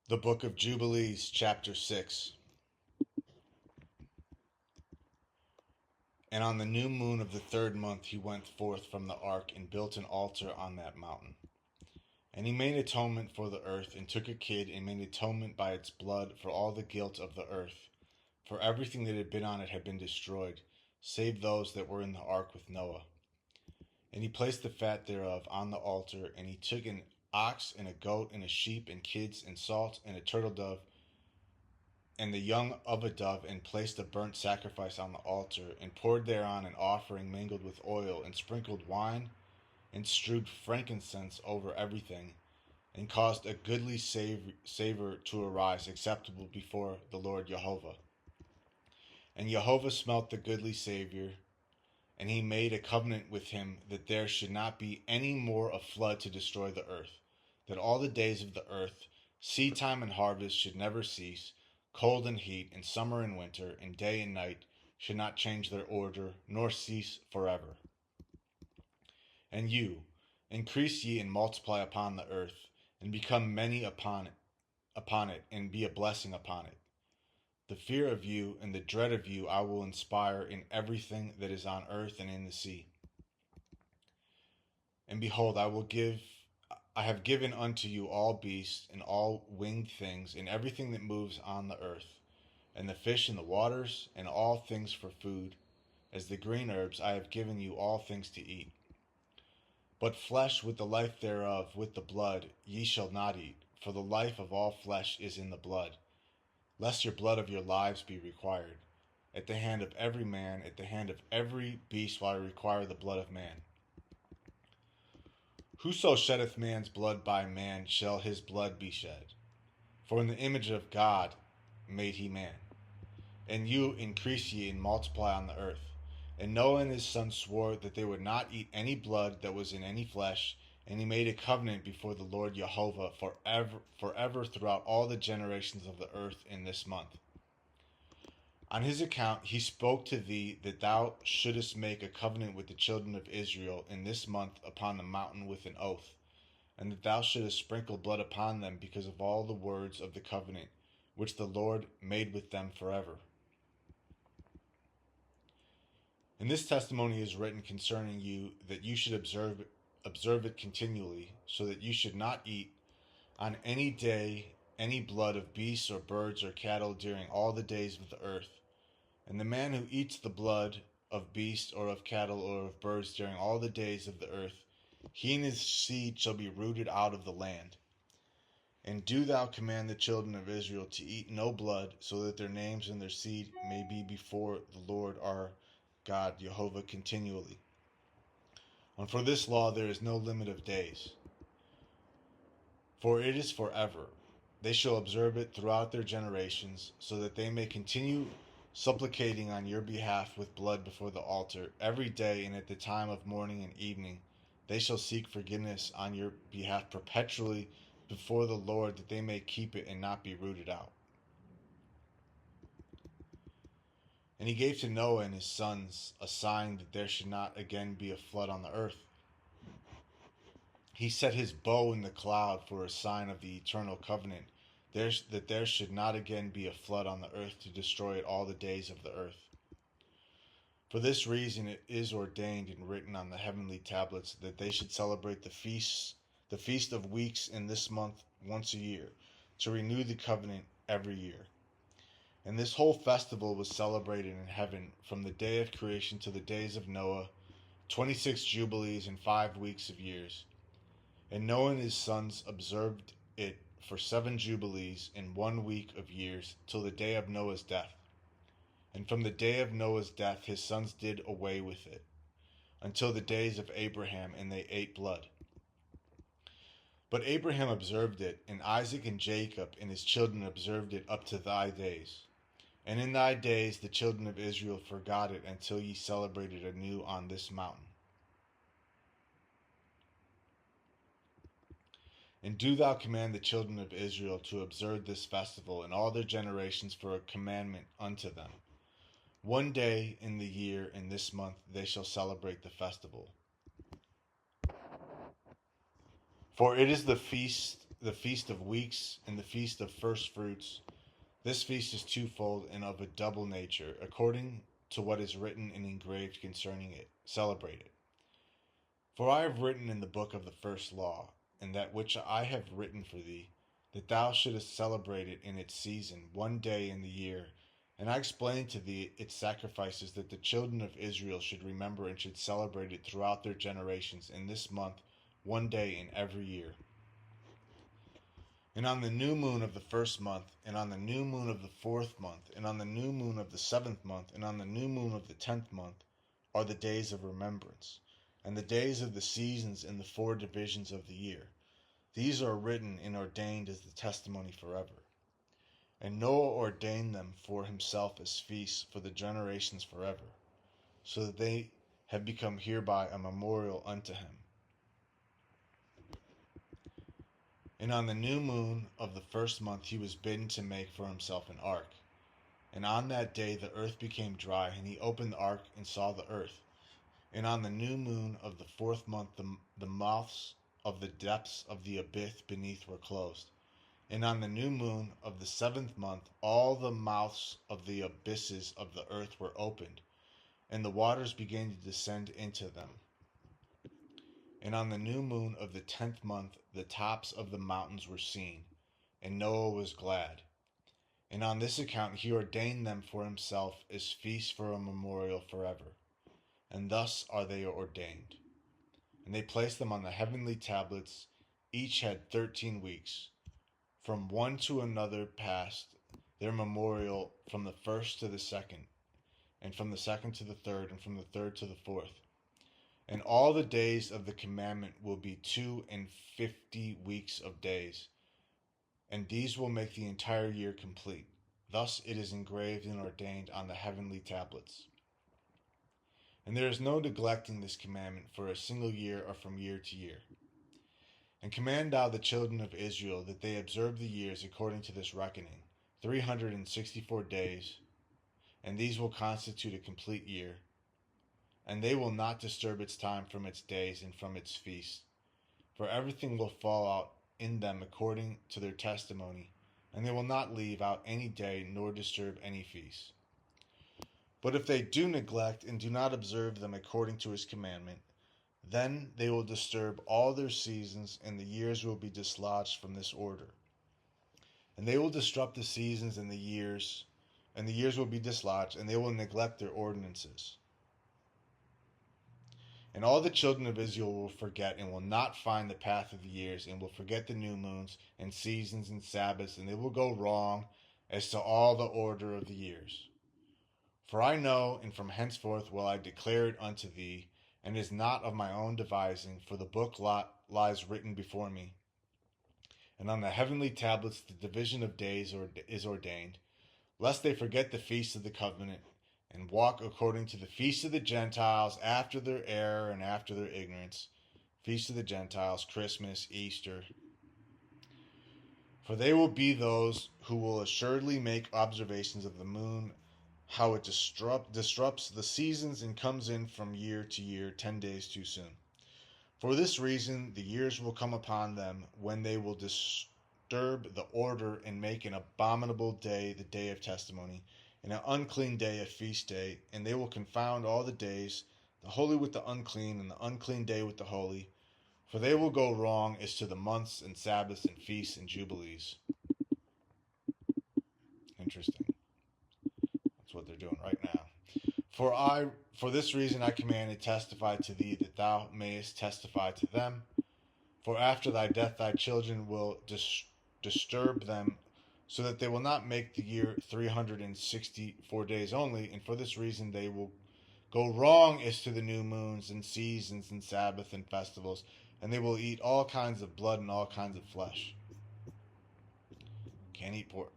The book of Jubilees, chapter 6. And on the new moon of the third month he went forth from the ark and built an altar on that mountain. And he made atonement for the earth, and took a kid and made atonement by its blood for all the guilt of the earth. For everything that had been on it had been destroyed, save those that were in the ark with Noah. And he placed the fat thereof on the altar, and he took an ox and a goat and a sheep and kids and salt and a turtle dove and the young of a dove, and placed a burnt sacrifice on the altar, and poured thereon an offering mingled with oil, and sprinkled wine, and strewed frankincense over everything, and caused a goodly savor to arise acceptable before the Lord Jehovah. And Jehovah smelt the goodly savor, and he made a covenant with him that there should not be any more a flood to destroy the earth, that all the days of the earth, seed time and harvest, should never cease, cold and heat, and summer and winter, and day and night should not change their order, nor cease forever. And you, increase ye and multiply upon the earth, and become many upon it, and be a blessing upon it. The fear of you and the dread of you I will inspire in everything that is on earth and in the sea. And behold, I have given unto you all beasts and all winged things, and everything that moves on the earth, and the fish in the waters, and all things for food. As the green herbs, I have given you all things to eat. But flesh with the life thereof, with the blood, ye shall not eat, for the life of all flesh is in the blood, lest your blood of your lives be required. At the hand of every man, at the hand of every beast will I require the blood of man. Whoso sheddeth man's blood by man shall his blood be shed. For in the image of God made he man. And you increase ye and multiply on the earth. And Noah and his sons swore that they would not eat any blood that was in any flesh, and he made a covenant before the Lord Jehovah forever throughout all the generations of the earth in this month. On his account he spoke to thee that thou shouldest make a covenant with the children of Israel in this month upon the mountain with an oath, and that thou shouldest sprinkle blood upon them because of all the words of the covenant which the Lord made with them forever. And this testimony is written concerning you, that you should observe it continually, so that you should not eat on any day any blood of beasts or birds or cattle during all the days of the earth. And the man who eats the blood of beasts or of cattle or of birds during all the days of the earth, he and his seed shall be rooted out of the land. And do thou command the children of Israel to eat no blood, so that their names and their seed may be before the Lord our God Jehovah continually. And for this law there is no limit of days, for it is forever. They shall observe it throughout their generations, so that they may continue supplicating on your behalf with blood before the altar every day, and at the time of morning and evening. They shall seek forgiveness on your behalf perpetually before the Lord, that they may keep it and not be rooted out. And he gave to Noah and his sons a sign that there should not again be a flood on the earth. He set his bow in the cloud for a sign of the eternal covenant, that there should not again be a flood on the earth to destroy it all the days of the earth. For this reason it is ordained and written on the heavenly tablets that they should celebrate the feast of weeks in this month once a year, to renew the covenant every year. And this whole festival was celebrated in heaven from the day of creation to the days of Noah, 26 jubilees and 5 weeks of years. And Noah and his sons observed it for 7 jubilees and 1 week of years, till the day of Noah's death. And from the day of Noah's death his sons did away with it, until the days of Abraham, and they ate blood. But Abraham observed it, and Isaac and Jacob and his children observed it up to thy days. And in thy days the children of Israel forgot it, until ye celebrated anew on this mountain. And do thou command the children of Israel to observe this festival in all their generations for a commandment unto them. 1 day in the year in this month they shall celebrate the festival. For it is the feast the Feast of Weeks, and the Feast of First Fruits. This feast is twofold and of a double nature, according to what is written and engraved concerning it. Celebrate it. For I have written in the book of the first law, and that which I have written for thee, that thou shouldest celebrate it in its season, one day in the year. And I explained to thee its sacrifices, that the children of Israel should remember and should celebrate it throughout their generations in this month, one day in every year. And on the new moon of the first month, and on the new moon of the fourth month, and on the new moon of the seventh month, and on the new moon of the 10th month, are the days of remembrance, and the days of the seasons in the 4 divisions of the year. These are written and ordained as the testimony forever. And Noah ordained them for himself as feasts for the generations forever, so that they have become hereby a memorial unto him. And on the new moon of the first month he was bidden to make for himself an ark. And on that day the earth became dry, and he opened the ark and saw the earth. And on the new moon of the 4th month the mouths of the depths of the abyss beneath were closed. And on the new moon of the 7th month all the mouths of the abysses of the earth were opened, and the waters began to descend into them. And on the new moon of the 10th month the tops of the mountains were seen, and Noah was glad. And on this account he ordained them for himself as feasts for a memorial forever. And thus are they ordained. And they placed them on the heavenly tablets. Each had 13 weeks. From one to another passed their memorial, from the first to the second, and from the second to the third, and from the third to the fourth. And all the days of the commandment will be 52 weeks of days, and these will make the entire year complete. Thus it is engraved and ordained on the heavenly tablets. And there is no neglecting this commandment for a single year or from year to year. And command thou the children of Israel that they observe the years according to this reckoning, 364 days, and these will constitute a complete year. And they will not disturb its time from its days and from its feasts, for everything will fall out in them according to their testimony, and they will not leave out any day nor disturb any feast. But if they do neglect and do not observe them according to his commandment, then they will disturb all their seasons, and the years will be dislodged from this order. And they will disrupt the seasons and the years will be dislodged, and they will neglect their ordinances. And all the children of Israel will forget and will not find the path of the years, and will forget the new moons and seasons and Sabbaths, and they will go wrong as to all the order of the years. For I know, and from henceforth will I declare it unto thee, and it is not of my own devising, for the book lies written before me. And on the heavenly tablets the division of days is ordained, lest they forget the feast of the covenant, and walk according to the feast of the Gentiles, after their error and after their ignorance. Feast of the Gentiles, Christmas, Easter. For they will be those who will assuredly make observations of the moon, how it disrupts the seasons and comes in from year to year 10 days too soon. For this reason the years will come upon them when they will disturb the order and make an abominable day the day of testimony, and an unclean day a feast day, and they will confound all the days, the holy with the unclean, and the unclean day with the holy. For they will go wrong as to the months and Sabbaths and feasts and jubilees. Interesting. That's what they're doing right now. For this reason I command and testify to thee, that thou mayest testify to them. For after thy death thy children will disturb them, so that they will not make the year 364 days only, and for this reason they will go wrong as to the new moons and seasons and Sabbath and festivals, and they will eat all kinds of blood and all kinds of flesh. Can't eat pork.